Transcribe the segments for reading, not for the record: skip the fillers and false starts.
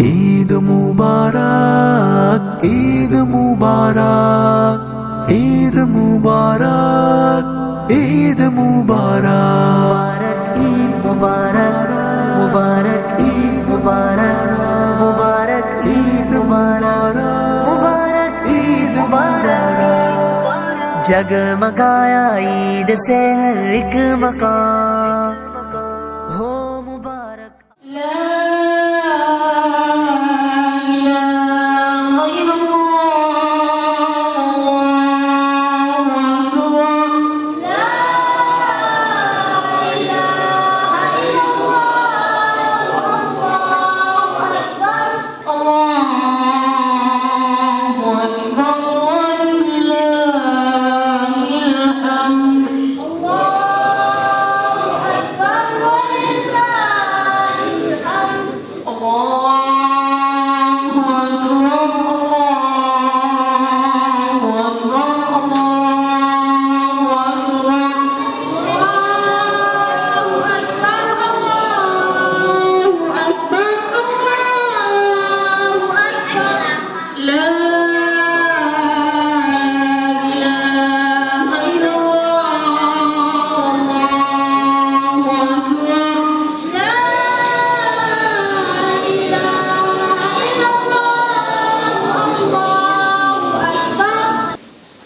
ईद मुबारक, ईद मुबारक, ईद मुबारक, ईद मुबारक, ईद मुबारक, मुबारक ईद मुबारक, मुबारक ईद मुबारक, मुबारक ईद मुबारक। जगमगाया ईद से हर एक मकान, हो मुबारक।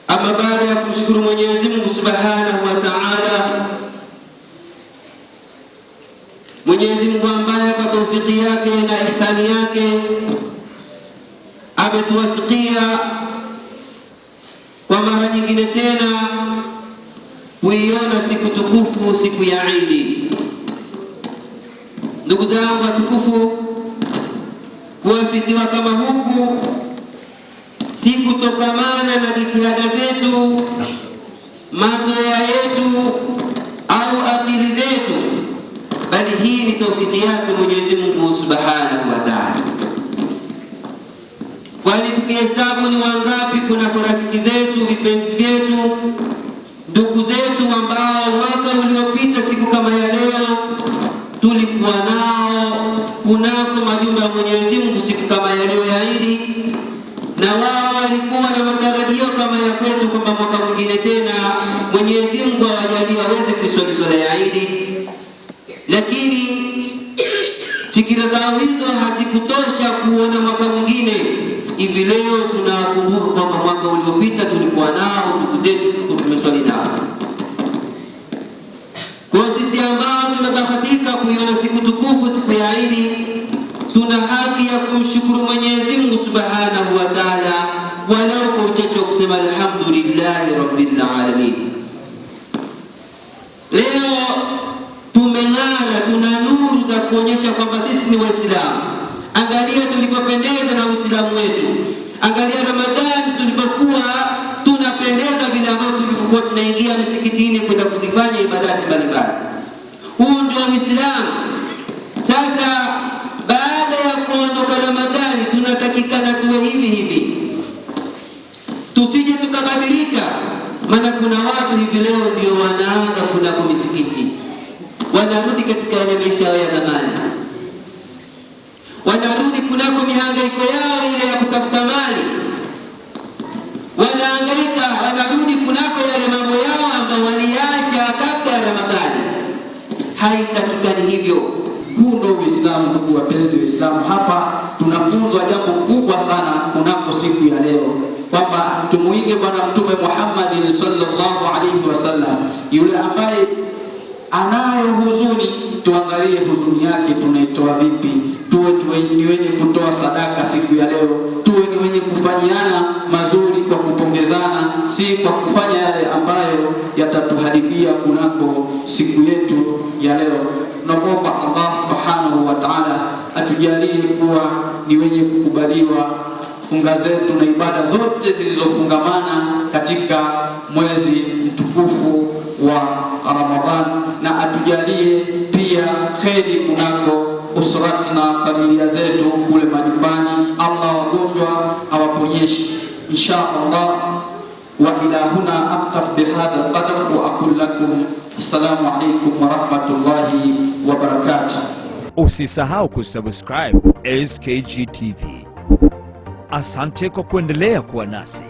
Ama baada ya kumshukuru Mwenyezi Mungu Subhanahu wa Ta'ala, Mwenyezi Mungu ambaye kwa taufiki yake na ihsani yake ametuwafikia kwa mara nyingine tena kuiona siku tukufu, siku ya Eid. Ndugu zangu watukufu, kuwafikiwa kama huku si kutokamana na jitihada zetu, mazoea yetu au akili zetu, bali hii ni taufiki yake Mwenyezi Mungu Subhanahu wa Ta'ala. Kwani tukihesabu ni wangapi kuna rafiki zetu, vipenzi vyetu, ndugu zetu ambao mwaka uliopita siku kama ya leo tulikuwa nao kunako majumba ya Mwenyezi Mungu siku kama ya leo ya Eid, na wao walikuwa na matarajio kama ya kwetu kwamba mwaka mwingine tena Mwenyezi Mungu awajalie waweze kuswali swala ya Eid, lakini fikira zao hizo hazikutosha kuona mwaka mwingine. Hivi leo tunakumbuka kwamba mwaka uliopita tulikuwa nao ndugu zetu tumeswali nao. Kwa sisi ambao tumebahatika kuiona siku tukufu, siku ya Eid, tuna haki ya kumshukuru Mwenyezi Mungu Subhanahu wa Ta'ala, walau kwa uchache wa kusema alhamdulillahi rabbil alamin. Leo tumeng'ara, tuna nuru za kuonyesha kwamba sisi ni Waislamu. Angalia tulipopendeza na Uislamu wetu, angalia Ramadhani tulipokuwa tunapendeza vile ambavyo tulikuwa tunaingia misikitini kwenda kuzifanya ibadati mbalimbali. Huu ndio Uislamu. Sasa baada ya kuondoka Ramadhani tunatakikana tuwe hivi hivi, tusije tukabadilika. Maana kuna watu hivi leo ndio wanaanza kunako misikiti, wanarudi katika yale maisha yao ya zamani, wanarudi kunako mihangaiko yao ile ya kutafuta mali, wanahangaika, wanarudi kunako yale mambo yao ambayo waliacha kabla ya Ramadhani. Haitakikani hivyo. Huu ndio Uislamu, ndugu wapenzi Waislamu. Hapa tunafunzwa jambo kubwa sana kunako siku ya leo, kwamba tumuige Bwana Mtume Muhammad sallallahu alaihi wasallam. Yule ambaye anayo huzuni, tuangalie huzuni yake tunaitoa vipi. Tuwe ni wenye kutoa sadaka siku ya leo, tuwe ni wenye kufanyiana mazuri kwa kupongezana, si kwa kufanya yale ambayo yatatuharibia kunako siku yetu ya leo. Tunaomba Allah Subhanahu wa Ta'ala atujalie kuwa ni wenye kukubaliwa funga zetu na ibada zote zilizofungamana katika mwezi mtukufu wa Ramadhan, na atujalie pia kheri kunako usrat na familia zetu kule majumbani. Allah wagonjwa awaponyeshe insha Allah. Wa ila huna aqtaf bihadha alqadr wa aqul lakum assalamu alaykum wa rahmatullahi wa barakatuh. Usisahau kusubscribe SKG TV. Asante kwa kuendelea kuwa nasi.